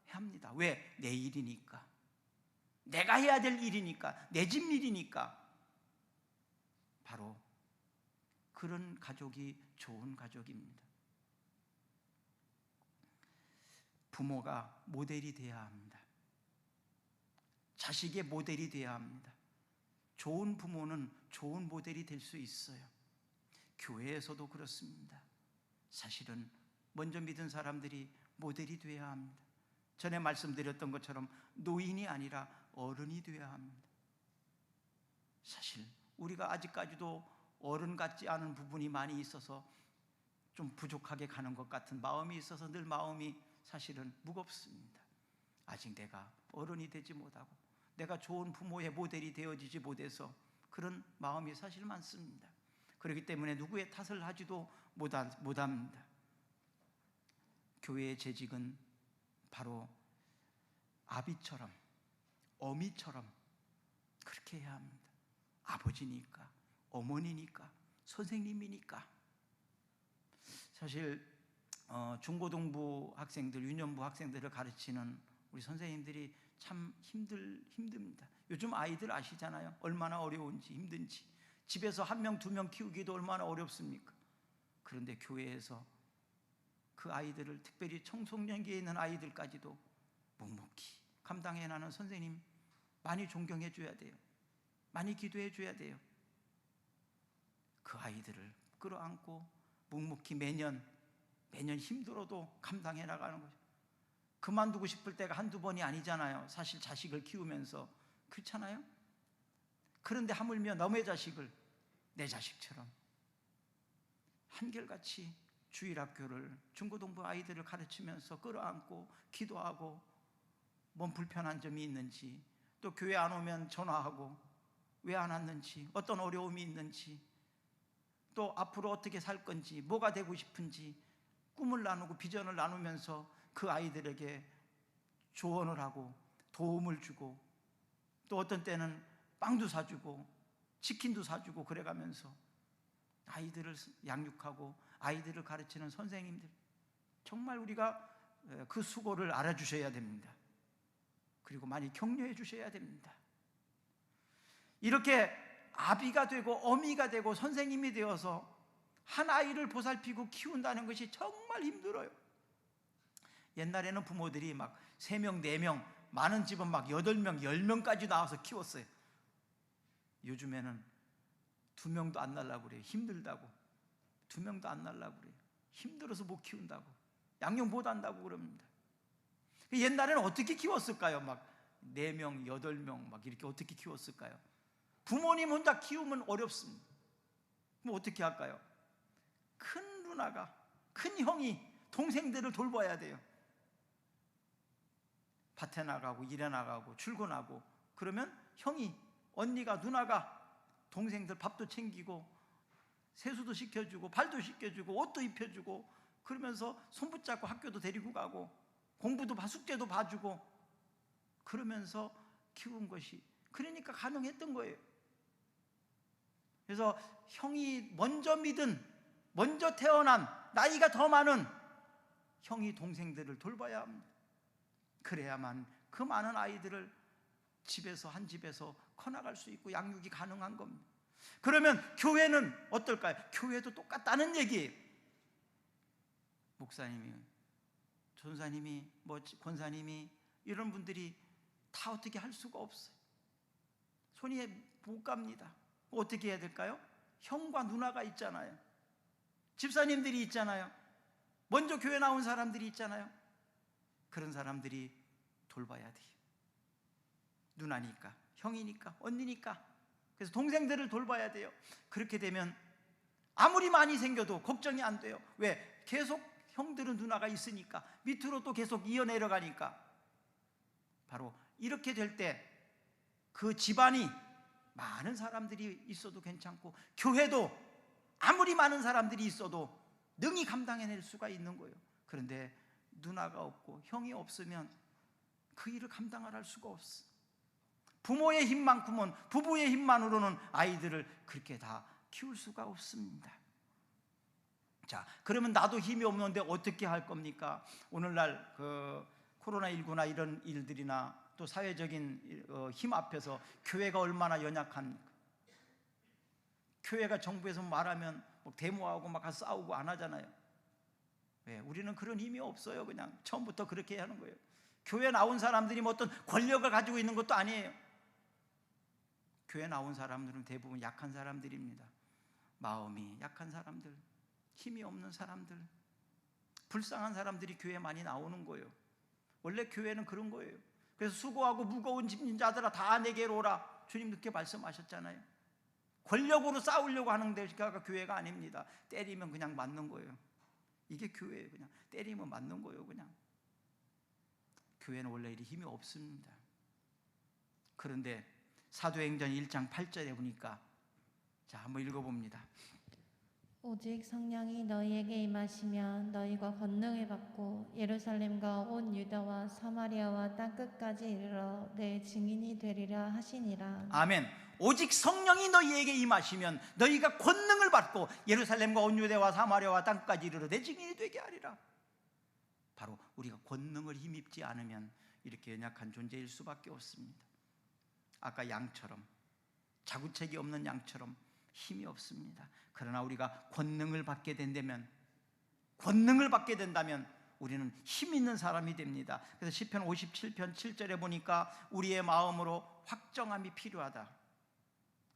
[SPEAKER 1] 합니다. 왜? 내 일이니까. 내가 해야 될 일이니까. 내 집 일이니까. 바로 그런 가족이 좋은 가족입니다. 부모가 모델이 되어야 합니다. 자식의 모델이 되어야 합니다. 좋은 부모는 좋은 모델이 될 수 있어요. 교회에서도 그렇습니다. 사실은 먼저 믿은 사람들이 모델이 되어야 합니다. 전에 말씀드렸던 것처럼 노인이 아니라 어른이 되어야 합니다. 사실 우리가 아직까지도 어른 같지 않은 부분이 많이 있어서 좀 부족하게 가는 것 같은 마음이 있어서 늘 마음이 사실은 무겁습니다. 아직 내가 어른이 되지 못하고 내가 좋은 부모의 모델이 되어지지 못해서 그런 마음이 사실 많습니다. 그렇기 때문에 누구의 탓을 하지도 못합니다. 교회의 재직은 바로 아비처럼, 어미처럼 그렇게 해야 합니다. 아버지니까, 어머니니까, 선생님이니까. 사실 중고등부 학생들, 유년부 학생들을 가르치는 우리 선생님들이 참 힘듭니다. 요즘 아이들 아시잖아요. 얼마나 어려운지, 힘든지. 집에서 한 명, 두 명 키우기도 얼마나 어렵습니까? 그런데 교회에서 그 아이들을, 특별히 청소년기에 있는 아이들까지도 묵묵히 감당해 나가는 선생님 많이 존경해 줘야 돼요. 많이 기도해 줘야 돼요. 그 아이들을 끌어안고 묵묵히 매년 힘들어도 감당해 나가는 거죠. 그만두고 싶을 때가 한두 번이 아니잖아요. 사실 자식을 키우면서. 그렇잖아요? 그런데 하물며 남의 자식을 내 자식처럼 한결같이 주일학교를, 중고등부 아이들을 가르치면서 끌어안고 기도하고, 뭔 불편한 점이 있는지, 또 교회 안 오면 전화하고 왜 안 왔는지, 어떤 어려움이 있는지, 또 앞으로 어떻게 살 건지, 뭐가 되고 싶은지 꿈을 나누고 비전을 나누면서 그 아이들에게 조언을 하고 도움을 주고, 또 어떤 때는 빵도 사주고 치킨도 사주고 그래가면서 아이들을 양육하고 아이들을 가르치는 선생님들, 정말 우리가 그 수고를 알아주셔야 됩니다. 그리고 많이 격려해 주셔야 됩니다. 이렇게 아비가 되고 어미가 되고 선생님이 되어서 한 아이를 보살피고 키운다는 것이 정말 힘들어요. 옛날에는 부모들이 막 3명, 4명, 많은 집은 막 8명, 10명까지 나와서 키웠어요. 요즘에는 2명도 안 날라고 그래요. 힘들다고. 2명도 안 날라고 그래요. 힘들어서 못 키운다고. 양육 못 한다고 그럽니다. 옛날에는 어떻게 키웠을까요? 막 4명, 8명 막 이렇게 어떻게 키웠을까요? 부모님 혼자 키우면 어렵습니다. 그럼 어떻게 할까요? 큰 누나가, 큰 형이 동생들을 돌봐야 돼요. 밭에 나가고 일해 나가고 출근하고, 그러면 형이, 언니가, 누나가 동생들 밥도 챙기고 세수도 시켜주고 발도 씻겨주고 옷도 입혀주고, 그러면서 손 붙잡고 학교도 데리고 가고 공부도 숙제도 봐주고, 그러면서 키운 것이, 그러니까 가능했던 거예요. 그래서 형이 먼저 믿은, 먼저 태어난, 나이가 더 많은 형이 동생들을 돌봐야 합니다. 그래야만 그 많은 아이들을 집에서, 한 집에서 커나갈 수 있고 양육이 가능한 겁니다. 그러면 교회는 어떨까요? 교회도 똑같다는 얘기예요. 목사님이, 전사님이, 권사님이, 이런 분들이 다 어떻게 할 수가 없어요. 손이 못 갑니다. 어떻게 해야 될까요? 형과 누나가 있잖아요. 집사님들이 있잖아요. 먼저 교회 나온 사람들이 있잖아요. 그런 사람들이 돌봐야 돼요. 누나니까, 형이니까, 언니니까. 그래서 동생들을 돌봐야 돼요. 그렇게 되면 아무리 많이 생겨도 걱정이 안 돼요. 왜? 계속 형들은 누나가 있으니까, 밑으로 또 계속 이어내려가니까. 바로 이렇게 될 때 그 집안이 많은 사람들이 있어도 괜찮고, 교회도 아무리 많은 사람들이 있어도 능히 감당해낼 수가 있는 거예요. 그런데 누나가 없고 형이 없으면 그 일을 감당할 수가 없어. 부모의 힘만큼은, 부부의 힘만으로는 아이들을 그렇게 다 키울 수가 없습니다. 자, 그러면 나도 힘이 없는데 어떻게 할 겁니까? 오늘날 그 코로나19나 이런 일들이나 또 사회적인 힘 앞에서 교회가 얼마나 연약합니까? 교회가 정부에서 말하면 막 데모하고 막 싸우고 안 하잖아요. 왜? 우리는 그런 힘이 없어요. 그냥 처음부터 그렇게 하는 거예요. 교회 나온 사람들이 뭐 어떤 권력을 가지고 있는 것도 아니에요. 교회 나온 사람들은 대부분 약한 사람들입니다. 마음이 약한 사람들, 힘이 없는 사람들, 불쌍한 사람들이 교회에 많이 나오는 거예요. 원래 교회는 그런 거예요. 그래서 수고하고 무거운 짐진 자들아 다 내게로 오라. 주님 그렇게 말씀하셨잖아요. 권력으로 싸우려고 하는 데가 교회가 아닙니다. 때리면 그냥 맞는 거예요. 이게 교회예요. 그냥 때리면 맞는 거예요. 그냥 교회는 원래 이리 힘이 없습니다. 그런데 사도행전 1장 8절에 보니까, 자 한번 읽어봅니다.
[SPEAKER 2] 오직 성령이 너희에게 임하시면 너희가 권능을 받고 예루살렘과 온 유다와 사마리아와 땅끝까지 이르러 내 증인이 되리라 하시니라.
[SPEAKER 1] 아멘. 오직 성령이 너희에게 임하시면 너희가 권능을 받고 예루살렘과 온 유대와 사마리아와 땅까지 이르러 내 증인이 되게 하리라. 바로 우리가 권능을 힘입지 않으면 이렇게 연약한 존재일 수밖에 없습니다. 아까 양처럼, 자구책이 없는 양처럼 힘이 없습니다. 그러나 우리가 권능을 받게 된다면 우리는 힘 있는 사람이 됩니다. 그래서 시편 57편 7절에 보니까 우리의 마음으로 확정함이 필요하다.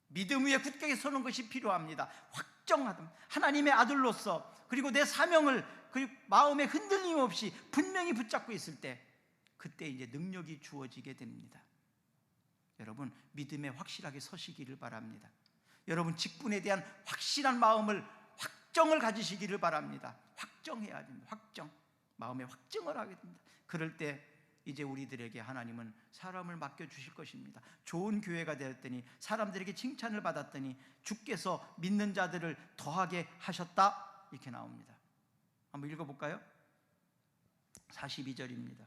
[SPEAKER 1] 믿음 위에 굳게 서는 것이 필요합니다. 확정하다. 하나님의 아들로서, 그리고 내 사명을 그리고 마음에 흔들림 없이 분명히 붙잡고 있을 때, 그때 이제 능력이 주어지게 됩니다. 여러분 믿음에 확실하게 서시기를 바랍니다. 여러분 직분에 대한 확실한 마음을, 확정을 가지시기를 바랍니다. 확정해야 됩니다. 확정. 마음에 확정을 하게 됩니다. 그럴 때 이제 우리들에게 하나님은 사람을 맡겨주실 것입니다. 좋은 교회가 되었더니 사람들에게 칭찬을 받았더니 주께서 믿는 자들을 더하게 하셨다, 이렇게 나옵니다. 한번 읽어볼까요? 42절입니다.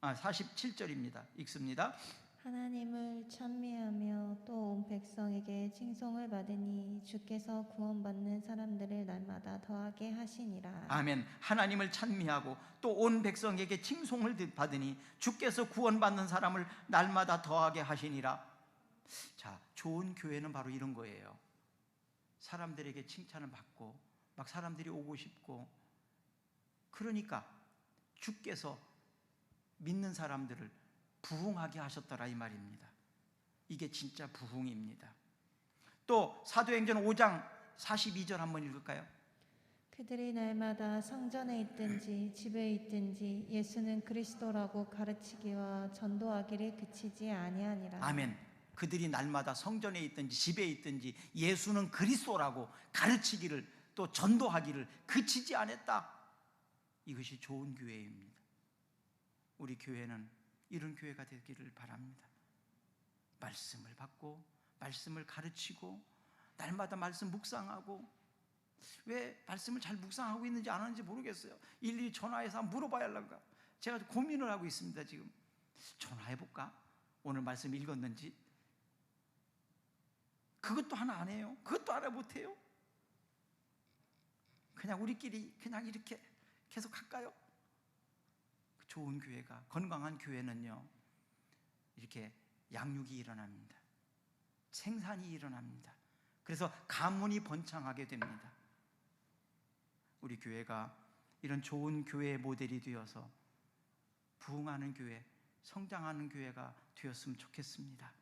[SPEAKER 1] 47절입니다. 읽습니다.
[SPEAKER 2] 하나님을 찬미하며 또 온 백성에게 칭송을 받으니 주께서 구원받는 사람들을 날마다 더하게 하시니라.
[SPEAKER 1] 아멘. 하나님을 찬미하고 또 온 백성에게 칭송을 받으니 주께서 구원받는 사람을 날마다 더하게 하시니라. 자, 좋은 교회는 바로 이런 거예요. 사람들에게 칭찬을 받고 막 사람들이 오고 싶고, 그러니까 주께서 믿는 사람들을 부흥하게 하셨더라 이 말입니다. 이게 진짜 부흥입니다. 또 사도행전 5장 42절 한번 읽을까요?
[SPEAKER 2] 그들이 날마다 성전에 있든지 집에 있든지 예수는 그리스도라고 가르치기와 전도하기를 그치지 아니하니라.
[SPEAKER 1] 아멘. 그들이 날마다 성전에 있든지 집에 있든지 예수는 그리스도라고 가르치기를 또 전도하기를 그치지 않았다. 이것이 좋은 교회입니다. 우리 교회는 이런 교회가 되기를 바랍니다. 말씀을 받고 말씀을 가르치고 날마다 말씀 묵상하고, 왜 말씀을 잘 묵상하고 있는지 안 하는지 모르겠어요. 일일이 전화해서 한번 물어봐야 할란가. 제가 고민을 하고 있습니다. 지금 전화해볼까? 오늘 말씀 읽었는지. 그것도 하나 안 해요. 그것도 하나 못해요. 그냥 우리끼리 그냥 이렇게 계속 할까요? 좋은 교회가, 건강한 교회는요, 이렇게 양육이 일어납니다. 생산이 일어납니다. 그래서 가문이 번창하게 됩니다. 우리 교회가 이런 좋은 교회의 모델이 되어서 부흥하는 교회, 성장하는 교회가 되었으면 좋겠습니다.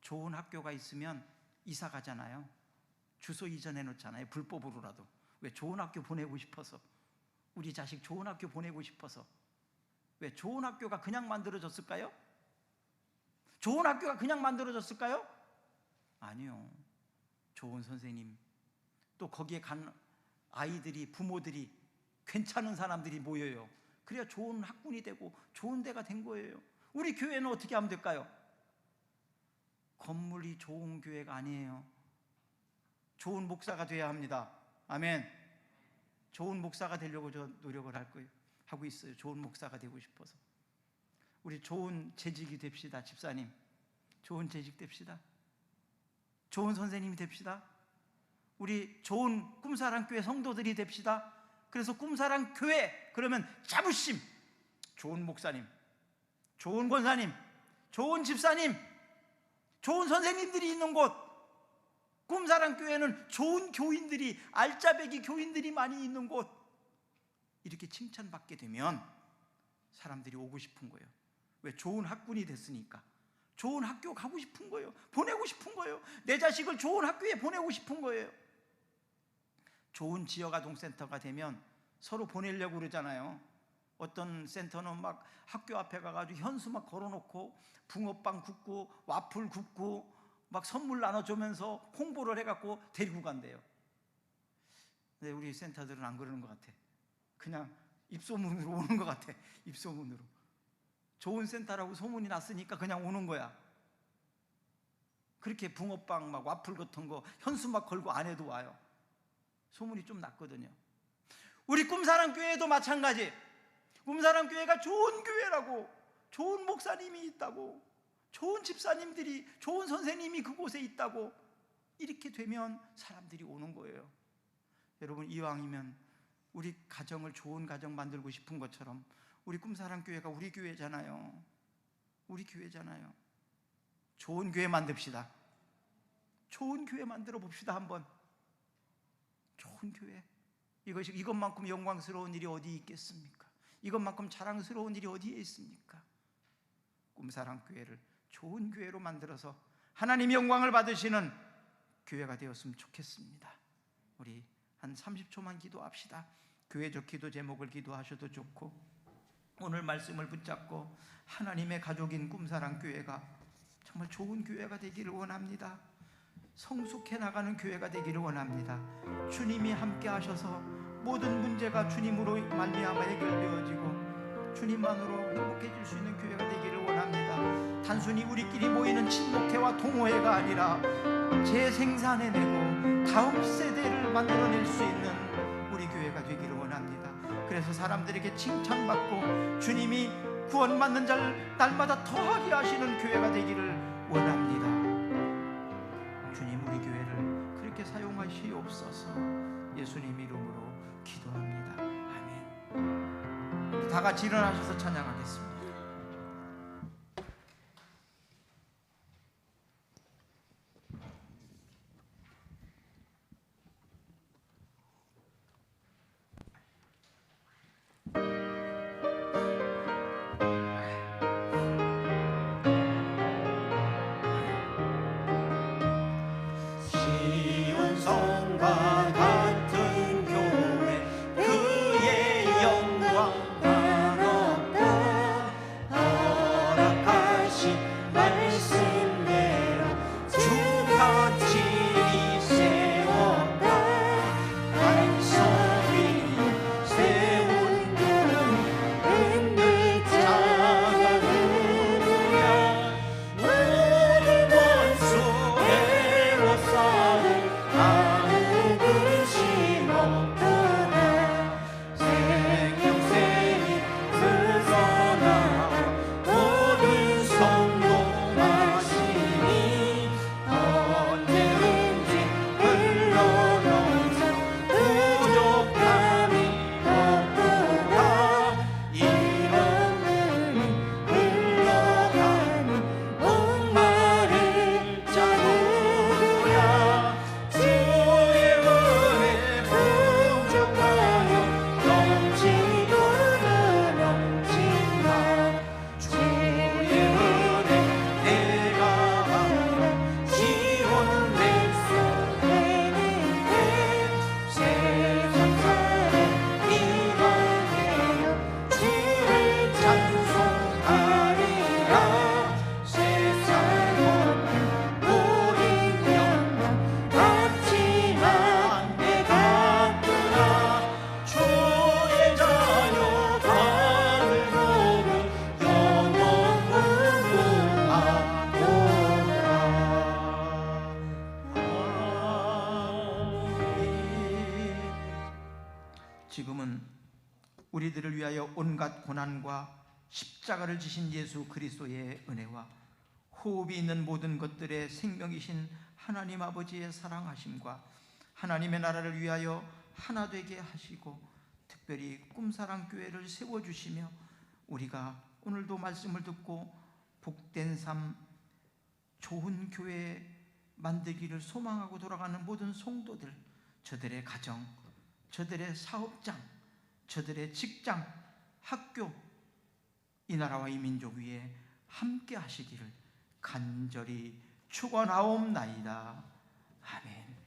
[SPEAKER 1] 좋은 학교가 있으면 이사 가잖아요. 주소 이전해 놓잖아요. 불법으로라도. 왜? 좋은 학교 보내고 싶어서. 우리 자식 좋은 학교 보내고 싶어서. 왜? 좋은 학교가 그냥 만들어졌을까요? 좋은 학교가 그냥 만들어졌을까요? 아니요. 좋은 선생님, 또 거기에 간 아이들이, 부모들이, 괜찮은 사람들이 모여요. 그래야 좋은 학군이 되고 좋은 데가 된 거예요. 우리 교회는 어떻게 하면 될까요? 건물이 좋은 교회가 아니에요. 좋은 목사가 돼야 합니다. 아멘. 좋은 목사가 되려고 저 노력을 하고 있어요. 좋은 목사가 되고 싶어서. 우리 좋은 재직이 됩시다. 집사님, 좋은 재직 됩시다. 좋은 선생님이 됩시다. 우리 좋은 꿈사랑교회 성도들이 됩시다. 그래서 꿈사랑교회 그러면 자부심, 좋은 목사님, 좋은 권사님, 좋은 집사님, 좋은 선생님들이 있는 곳. 꿈사랑교회는 좋은 교인들이, 알짜배기 교인들이 많이 있는 곳. 이렇게 칭찬받게 되면 사람들이 오고 싶은 거예요. 왜? 좋은 학군이 됐으니까, 좋은 학교 가고 싶은 거예요. 보내고 싶은 거예요. 내 자식을 좋은 학교에 보내고 싶은 거예요. 좋은 지역아동센터가 되면 서로 보내려고 그러잖아요. 어떤 센터는 막 학교 앞에 가가지고 현수 막 걸어놓고 붕어빵 굽고 와플 굽고 막 선물 나눠주면서 홍보를 해갖고 데리고 간대요. 근데 우리 센터들은 안 그러는 것 같아. 그냥 입소문으로 오는 것 같아. 입소문으로. 좋은 센터라고 소문이 났으니까 그냥 오는 거야. 그렇게 붕어빵 막 와플 같은 거 현수 막 걸고 안 해도 와요. 소문이 좀 났거든요. 우리 꿈사랑교회도 마찬가지. 꿈사랑교회가 좋은 교회라고, 좋은 목사님이 있다고, 좋은 집사님들이, 좋은 선생님이 그곳에 있다고, 이렇게 되면 사람들이 오는 거예요. 여러분, 이왕이면 우리 가정을 좋은 가정 만들고 싶은 것처럼 우리 꿈사랑교회가 우리 교회잖아요. 우리 교회잖아요. 좋은 교회 만듭시다. 좋은 교회 만들어 봅시다. 한번. 좋은 교회. 이것만큼 영광스러운 일이 어디 있겠습니까? 이것만큼 자랑스러운 일이 어디에 있습니까? 꿈사랑교회를 좋은 교회로 만들어서 하나님 영광을 받으시는 교회가 되었으면 좋겠습니다. 우리 한 30초만 기도합시다. 교회적 기도 제목을 기도하셔도 좋고, 오늘 말씀을 붙잡고 하나님의 가족인 꿈사랑교회가 정말 좋은 교회가 되기를 원합니다. 성숙해 나가는 교회가 되기를 원합니다. 주님이 함께 하셔서 모든 문제가 주님으로 말미암아 해결되어지고 주님만으로 행복해질 수 있는 교회가 되기를 원합니다. 단순히 우리끼리 모이는 친목회와 동호회가 아니라 재생산해내고 다음 세대를 만들어낼 수 있는 우리 교회가 되기를 원합니다. 그래서 사람들에게 칭찬받고 주님이 구원받는 자를 날마다 더하게 하시는 교회가 되기를 원합니다. 주님, 우리 교회를 그렇게 사용하시옵소서. 예수님 이름으로 기도합니다. 아멘. 다 같이 일어나셔서 찬양하겠습니다. 지금은 우리들을 위하여 온갖 고난과 십자가를 지신 예수 그리스도의 은혜와 호흡이 있는 모든 것들의 생명이신 하나님 아버지의 사랑하심과 하나님의 나라를 위하여 하나 되게 하시고 특별히 꿈사랑교회를 세워주시며 우리가 오늘도 말씀을 듣고 복된 삶, 좋은 교회 만들기를 소망하고 돌아가는 모든 성도들, 저들의 가정, 저들의 사업장, 저들의 직장, 학교, 이 나라와 이 민족 위에 함께 하시기를 간절히 축원하옵나이다. 아멘.